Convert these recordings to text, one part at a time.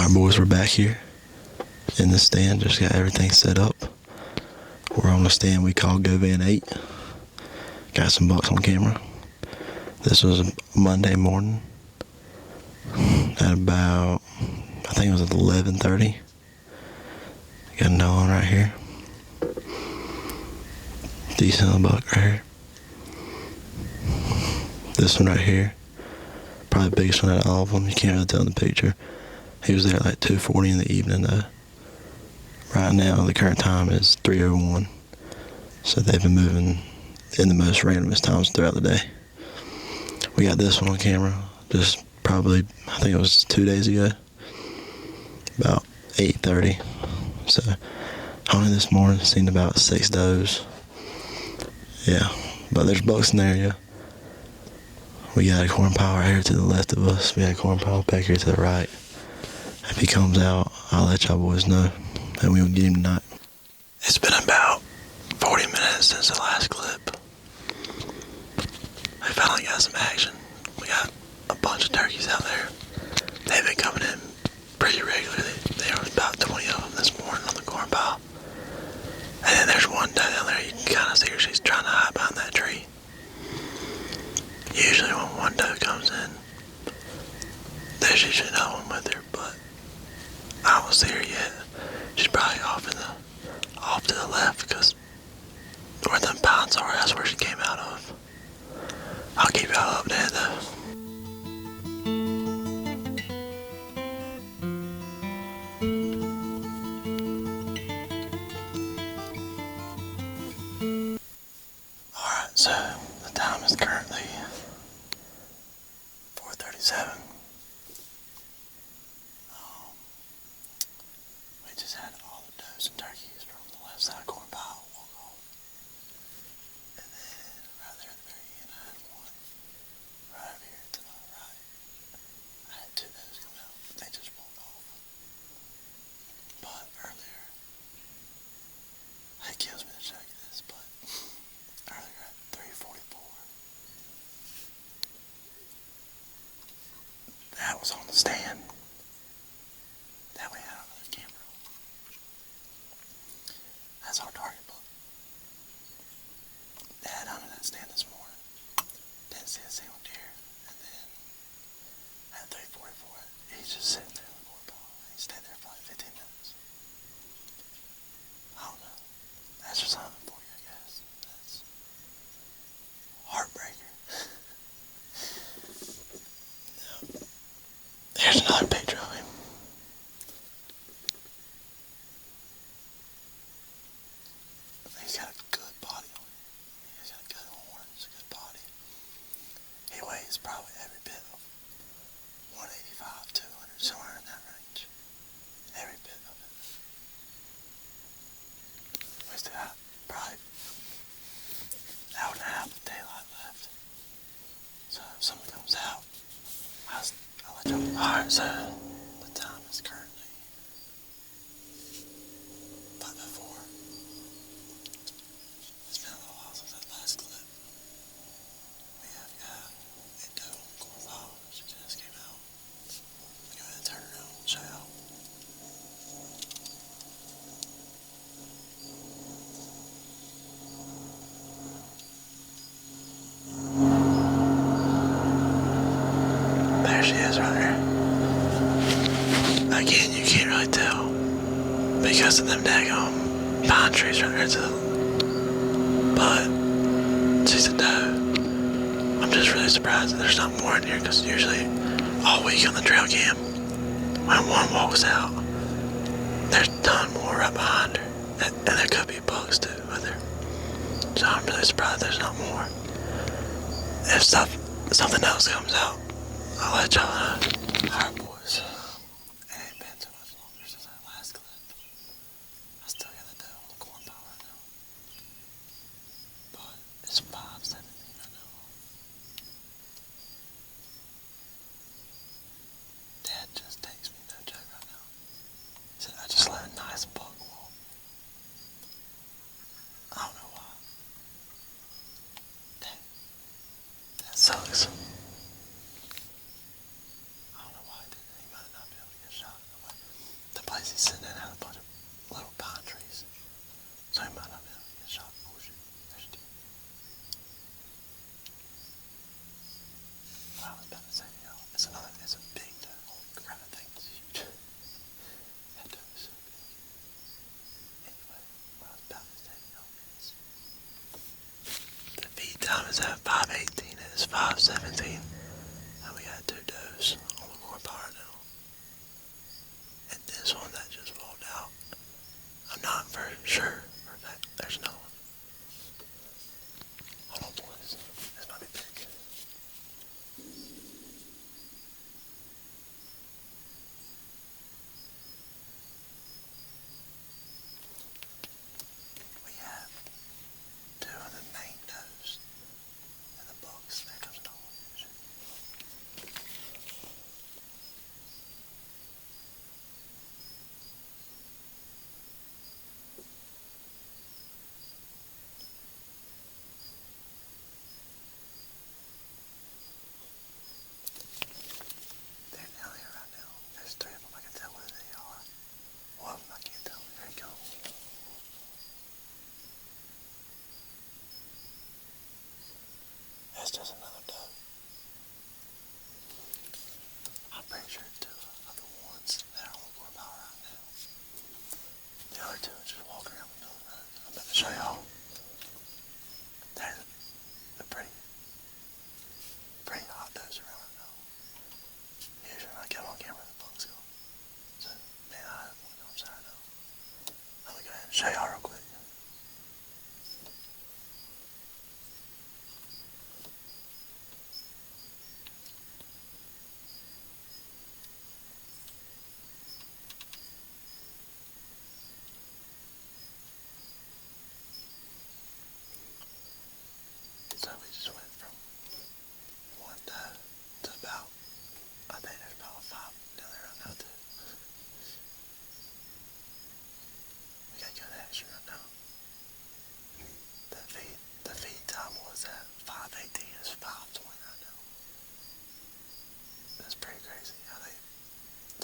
Alright boys, we're back here in the stand, just got everything set up. We're on the stand we call Go Van 8. Got some bucks on camera. This was a Monday morning at about, I think it was 11:30. Got another one right here. Decent little buck right here. This one right here, probably the biggest one out of all of them. You can't really tell in the picture. He was there at like 2:40 in the evening though. Right now, the current time is 3:01. So they've been moving in the most randomest times throughout the day. We got this one on camera, just probably, I think it was 2 days ago, about 8:30. So, hunting this morning, seen about 6 does. Yeah, but there's bucks in the area. We got a corn pile right here to the left of us. We got a corn pile back here to the right. If he comes out, I'll let y'all boys know, and we'll get him tonight. It's been about 40 minutes since the last clip. I finally got some action. We got a bunch of turkeys out there. They've been coming in pretty regularly. There was about 20 of them this morning on the corn pile. And then there's one down there, you can kind of see her, she's trying to hide behind that tree. Usually when one doe comes in, there's usually another one with her, but I don't see her yet. She's probably off to the left, because where them pines are, that's where she came out of. I'll keep y'all updated though. Alright, so the time is currently 4:37. We just had all the does and turkeys from the left side corn pile walk off. And then right there at the very end, I had one right over here to the right. I had 2 does come out. They just walked off. But earlier, it kills me to show you this, but earlier at 3:44, that was on the stand that we had on the camera. That's our target book. Dad hunted that stand this morning. Didn't see a single deer. And then at 3:44, he's just sitting there in the corn pile. He stayed there for like 15 minutes. I don't know. That's just something for you, I guess. That's heartbreaker. Here's another picture of him. He's got a good body on him. He's got a good horns, a good body. He weighs probably every bit of 185, 200, somewhere in that range. Every bit of it. We still have probably an hour and a half of daylight left. So if something comes out, I'll let y'all. Alright, so the time is currently 5:04. It's been a little while since that last clip. We have got a doe on the corn pile. She just came out. Go ahead and turn her around and show y'all. There she is right there. Again, you can't really tell because of them daggone pine trees right there to the, but she's a doe. I'm just really surprised that there's not more in here, because usually all week on the trail cam, when one walks out, there's a ton more right behind her, and there could be bugs too with her. So I'm really surprised there's not more. If something else comes out, I'll let y'all know. Alright boys, it ain't been too much longer since that last clip. I still got the doe on the corn pile right now. But it's 5:17 right now. Dad just takes me, no joke right now. He said I just let a nice buck walk. I don't know why. Dang. That sucks. I don't know why I did 17, and we got 2 does on the core power now. And this one that just rolled out, I'm not for sure that there's no one. Hold on, boys. This might be big. We have 2 of the main does and the bucks. There comes another one. They're down here right now. There's 3 of them. I can tell where they are. One of them I can't tell. There you go. That's just another dove. I'm pretty sure 2 of the ones that are on the core power right now. The other 2 are just walking around the middle of the road. I'm about to show y'all. There's a pretty hot does around right now. Usually when I get on camera, the bugs go. So, man, I have one outside now. Let me go ahead and show y'all real quick. So we just went from 1 dove to about, I think there's about 5 down there right now too. We got good action right now. The feed time was at 5:18, it's 5:20 right now. That's pretty crazy how they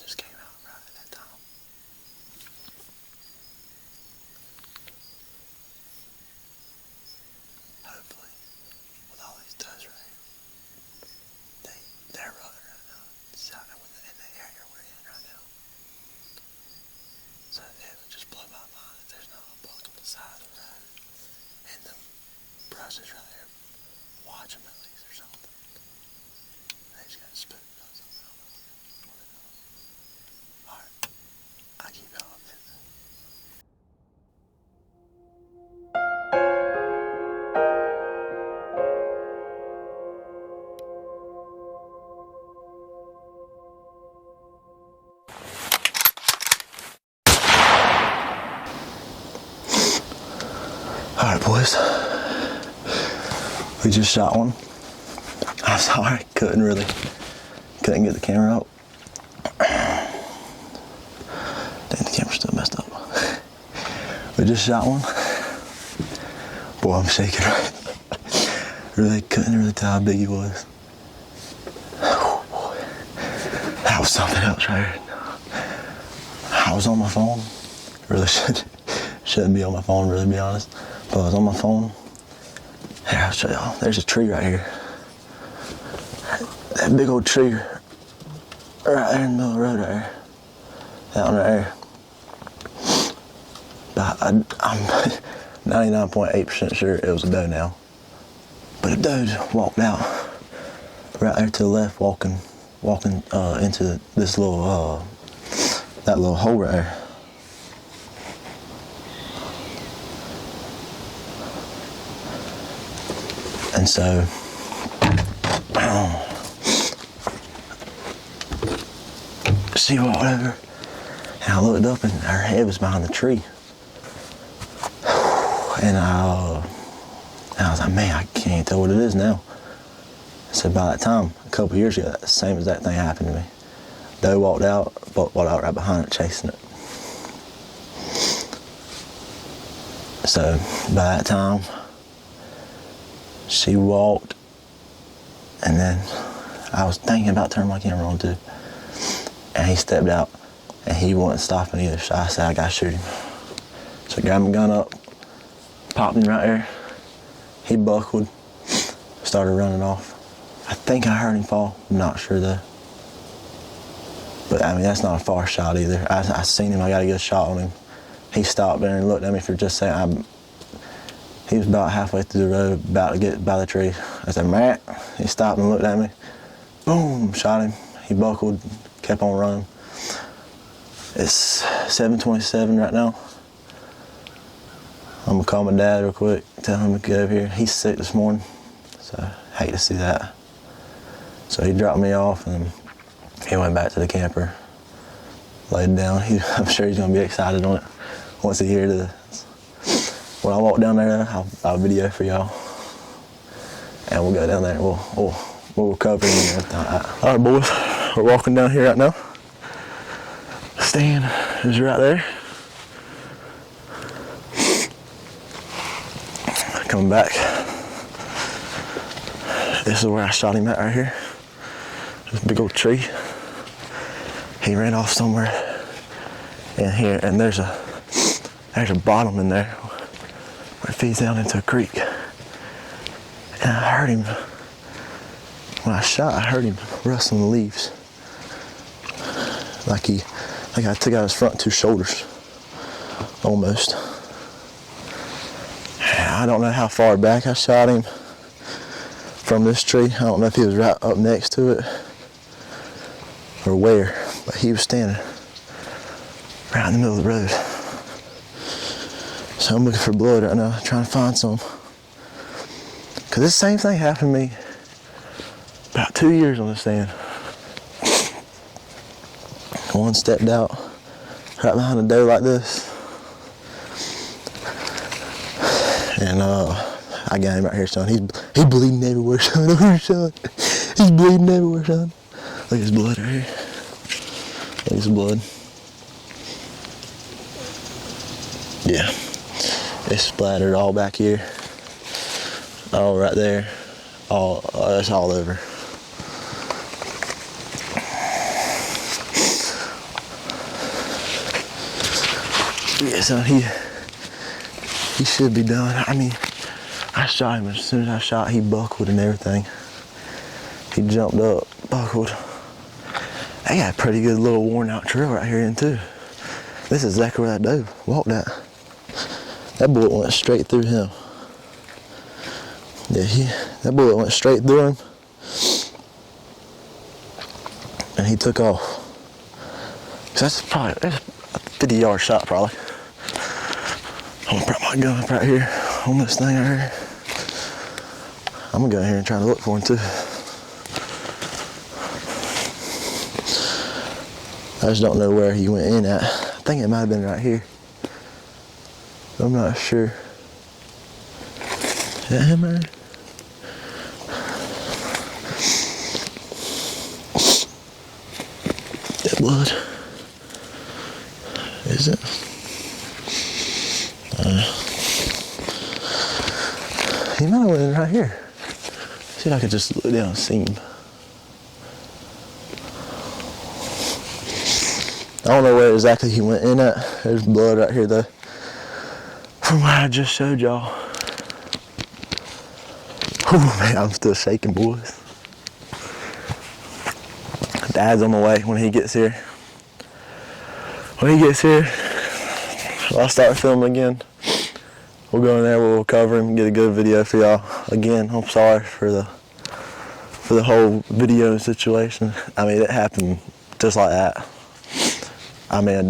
just came out right at that time. Hopefully, with all these does right here, they're running right now. It's out in the area we're in right now. So it would just blow my mind if there's not a buck on the side of the road. And the brushes right there, watch them at least or something. They just got spooked about something. I don't know what they're doing. Alright, I keep y'all updated. Alright, boys. We just shot one. I'm sorry, couldn't get the camera out. Dang, the camera's still messed up. We just shot one. Boy, I'm shaking. Couldn't really tell how big he was. Oh, boy. That was something else right here. I was on my phone. Really shouldn't be on my phone, really, to be honest. But I was on my phone. Here, I'll show y'all. There's a tree right here. That big old tree right there in the middle of the road right there. That one right there. But I'm 99.8% sure it was a doe now. But a doe walked out right there to the left, walking into this little that little hole right there. And so she walked over and I looked up and her head was behind the tree. And I was like, man, I can't tell what it is now. So by that time, a couple years ago, the same exact thing happened to me. Doe walked out, buck walked out right behind it, chasing it. So by that time, she walked, and then I was thinking about turning my camera on too. And he stepped out, and he wasn't stopping either, so I said, I gotta shoot him. So I grabbed my gun up, popped him right there. He buckled, started running off. I think I heard him fall, I'm not sure though. But I mean, that's not a far shot either. I seen him, I got a good shot on him. He stopped there and looked at me for just a second. He was about halfway through the road, about to get by the tree. I said, Matt. He stopped and looked at me. Boom, shot him. He buckled, kept on running. It's 7:27 right now. I'm gonna call my dad real quick, tell him to get over here. He's sick this morning, so I hate to see that. So he dropped me off and he went back to the camper, laid down. I'm sure he's gonna be excited on it once he hears this. When I walk down there, I'll video for y'all, and we'll go down there. We'll cover him and everything like that. All right, boys, we're walking down here right now. Stand is right there. Coming back. This is where I shot him at right here. This big old tree. He ran off somewhere in here, and there's a bottom in there where it feeds down into a creek. And I heard him, when I shot, I heard him rustling the leaves. Like I took out his front two shoulders, almost. I don't know how far back I shot him from this tree. I don't know if he was right up next to it or where, but he was standing right in the middle of the road. So I'm looking for blood right now, trying to find some. Cause this same thing happened to me about 2 years on this stand. One stepped out right behind a doe like this. And I got him right here, son. He's bleeding everywhere, son. Look at his son. He's bleeding everywhere, son. Look at his blood right here. Look at his blood. Yeah. It's splattered all back here. All right there. It's all over. Yeah, son, he should be done. I mean, I shot him. As soon as I shot, he buckled and everything. He jumped up, buckled. I got a pretty good little worn out trail right here in too. This is exactly where that doe walked at. That bullet went straight through him. Yeah, that bullet went straight through him. And he took off. That's a 50-yard shot probably. I'm gonna put my gun up right here on this thing right here. I'm gonna go in here and try to look for him too. I just don't know where he went in at. I think it might have been right here. I'm not sure. Is that him right? That blood. Is it? He might have went in right here. See if I could just look down and see him. I don't know where exactly he went in at. There's blood right here though. From what I just showed y'all. Oh man, I'm still shaking, boys. Dad's on the way when he gets here. When he gets here, I'll start filming again. We'll go in there, we'll cover him, get a good video for y'all. Again, I'm sorry for the whole video situation. I mean, it happened just like that. I mean, a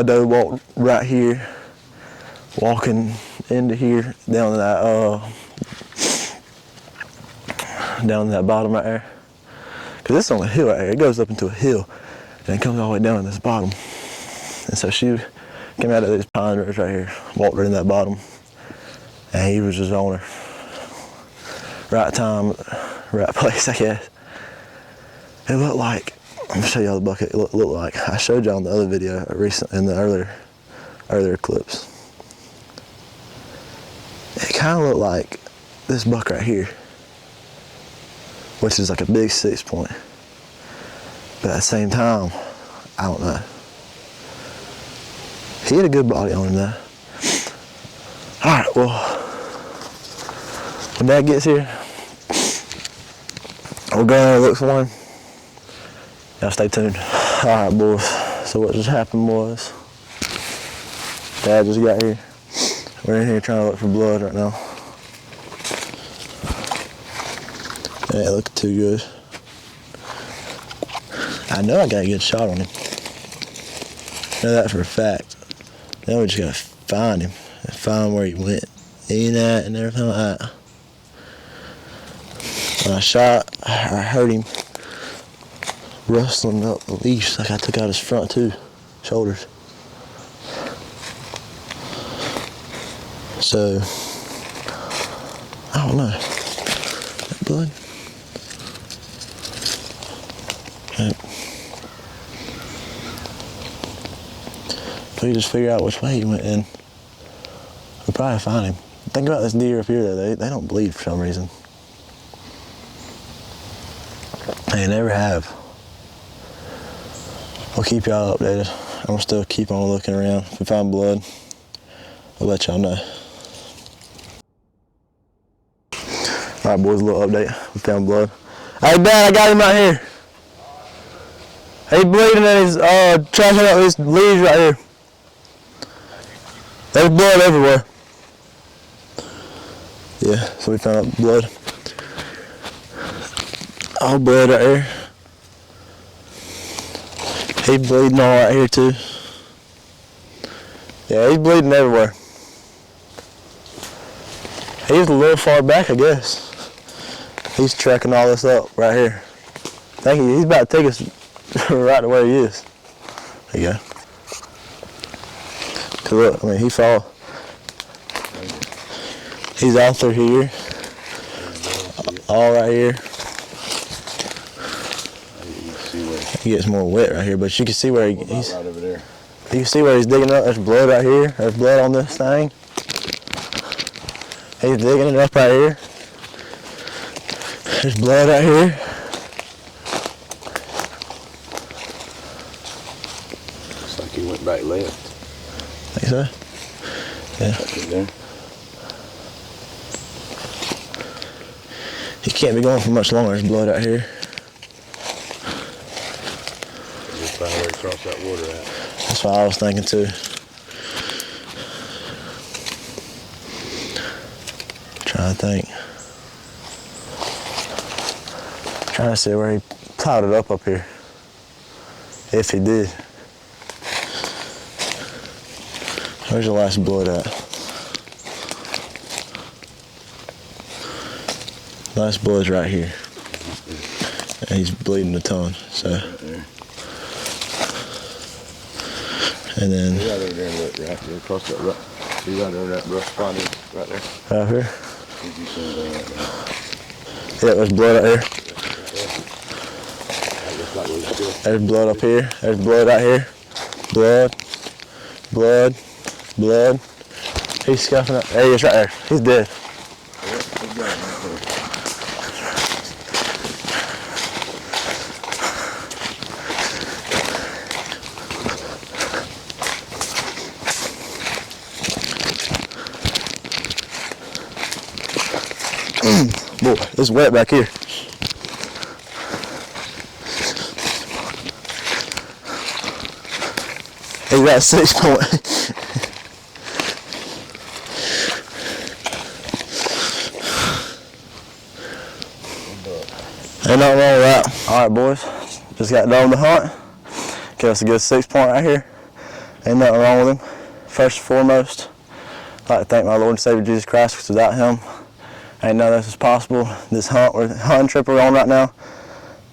doe walked right here, walking into here, down to that bottom right there. Cause it's on a hill right here. It goes up into a hill, and it comes all the way down to this bottom. And so she came out of these pine rows right here, walked right in that bottom, and he was just on her. Right time, right place, I guess. It looked like, I'm gonna show y'all the bucket. It looked like I showed y'all in the other video in the earlier clips. It kind of looked like this buck right here, which is like a big 6 point. But at the same time, I don't know. He had a good body on him though. All right, well, when Dad gets here, we'll go and look for him. Y'all stay tuned. All right, boys. So what just happened was, Dad just got here. We're in here trying to look for blood right now. ain't looking too good. I know I got a good shot on him. I know that for a fact. Now we just gotta find him and find where he went. In at and everything like that. When I shot, I heard him rustling up the leash like I took out his front two shoulders. So, I don't know. That blood? Yep. If we just figure out which way he went in, we'll probably find him. Think about this deer up here though, they don't bleed for some reason. They never have. We'll keep y'all updated. I'm gonna still keep on looking around. If we find blood, I'll let y'all know. Alright boys, a little update. We found blood. Hey Dad, I got him right here. He's bleeding and he's trashing out these leaves right here. There's blood everywhere. Yeah, so we found out blood. All blood right here. He's bleeding all right here too. Yeah, he's bleeding everywhere. He's a little far back, I guess. He's trekking all this up right here. I think he's about to take us right to where he is. There you go. Cause look, I mean, he fall. He's out through here. All right here. He gets more wet right here, but you can see where he's. Right over there. You can see where he's digging up. There's blood right here. There's blood on this thing. He's digging it up right here. There's blood right here. Looks like he went back left. Think so? Yeah. Right there. He can't be going for much longer. There's blood out here. Just find where he crossed that water at. That's what I was thinking too. Trying to think. Trying to see where he plowed it up here. If he did. Where's the last blood at? Last blood's right here. And he's bleeding a ton, so. And then. He right over there and look right there across that rock. He right over that rough spot right there. Right here? Did you see anything right there? Yeah, there's blood out here. That looks like we're still. There's blood up here. There's blood out here. Blood. Blood. Blood. He's scuffing up. There he is right there. He's dead. Boy, it's wet back here. He's got 6 point. Ain't nothing wrong with that. Alright boys, just got done with the hunt. Got us a good 6 point right here. Ain't nothing wrong with him. First and foremost, I'd like to thank my Lord and Savior Jesus Christ, because without him, ain't none of this is possible. This hunting trip we're on right now,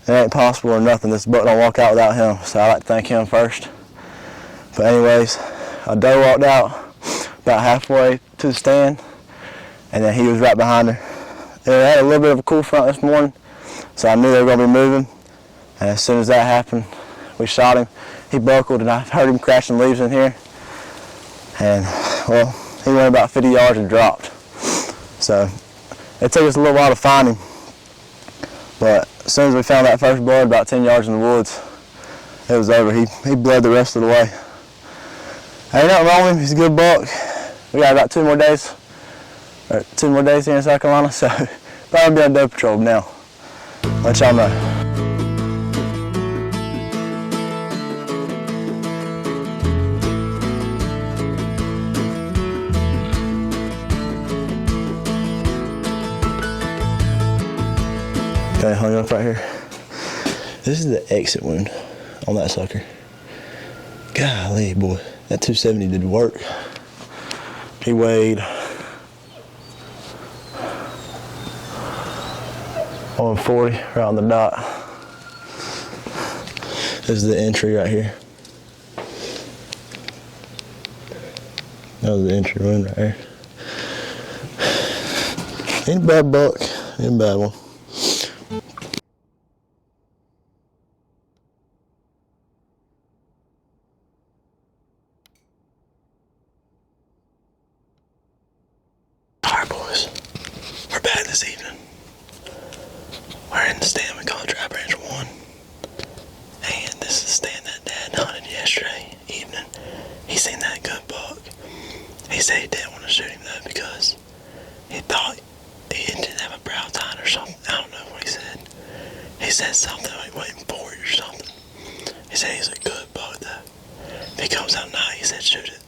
it ain't possible or nothing. This buck don't walk out without him. So I'd like to thank him first. But anyways, a doe walked out about halfway to the stand, and then he was right behind her. It had a little bit of a cool front this morning, so I knew they were going to be moving. And as soon as that happened, we shot him. He buckled, and I heard him crashing leaves in here. And, well, he went about 50 yards and dropped. So it took us a little while to find him. But as soon as we found that first blood, about 10 yards in the woods, it was over. He bled the rest of the way. Ain't nothing wrong with him. He's a good buck. We got about 2 more days. Or 2 more days here in South Carolina, so probably be on doe patrol now. Let y'all know. Okay, hung up right here. This is the exit wound on that sucker. Golly, boy. That 270 did work. He weighed 140 right on the dot. This is the entry right here. That was the entry wound right here. Ain't a bad buck, ain't a bad one. Alright boys, we're back this evening. We're in the stand we call Dry Branch 1. And this is the stand that Dad hunted yesterday evening. He seen that good buck. He said he didn't want to shoot him though because he thought he didn't have a brow tine or something. I don't know what he said. He said something like he wasn't bored or something. He said he's a good buck though. If he comes out tonight, he said shoot it.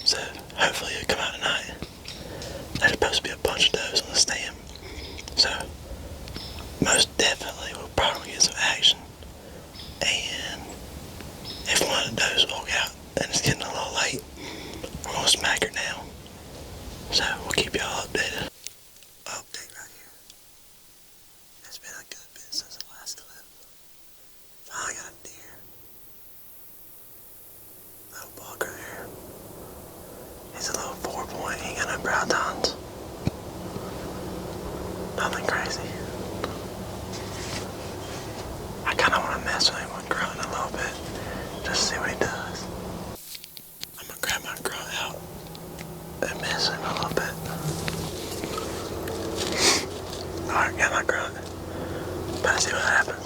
So hopefully he'll come out tonight. There's supposed to be a bunch of does on the stand. So most definitely we'll probably get some action. And if one of the does walk out and it's getting a little late, we're gonna smack her down. So we'll keep y'all updated. Update right here. It's been a good bit since the last clip. Finally got a deer. Little buck right here. He's a little 4-point, he ain't got no brow tines. Nothing crazy. I kinda wanna mess with him with grunting a little bit. Just see what he does. I'm gonna grab my grunt out and mess him a little bit. Alright, got my grunt. About to see what happens.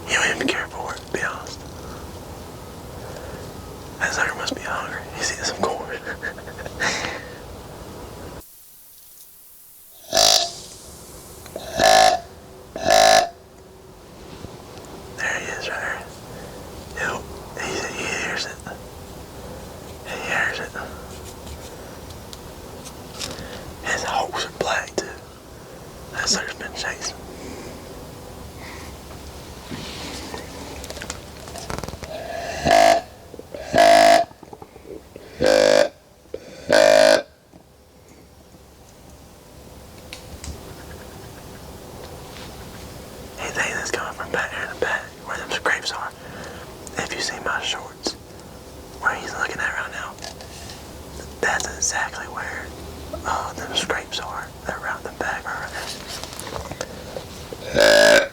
You don't even care for it, to be honest. That sucker must be hungry. He's eating some corn. There he is right there. Yep, he hears it. He hears it. His hawks are black too. That sucker's been chasing. He thinks it's coming from back there in the back, where them scrapes are. If you see my shorts, where he's looking at right now, that's exactly where them scrapes are. They're around the back right there.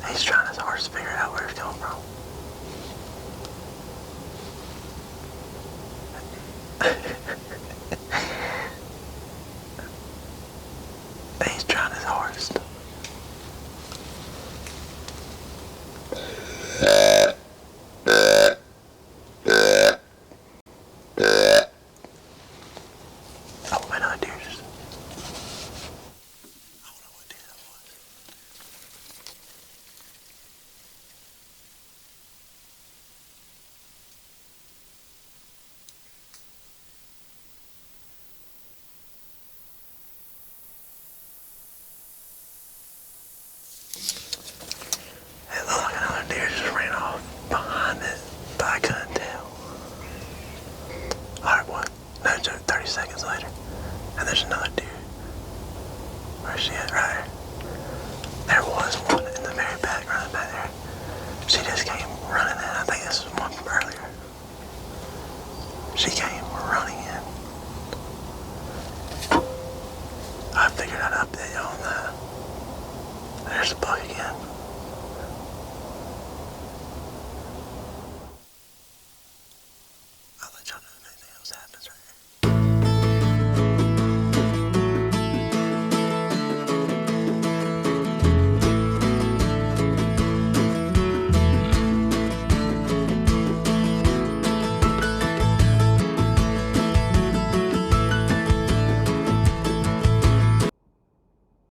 He's trying his hardest to figure out where it's coming from. He's trying his hardest. Oh, another deer just... I don't know what deer that was. It looked like another deer just ran off behind it, but I couldn't tell. Alright, boy. No joke, 30 seconds later. And there's another deer. Where's she at? Right there. There was one in the very back, running back there. She just came running in. I think this was one from earlier. She came running in. I figured I'd update you on that. There's a buck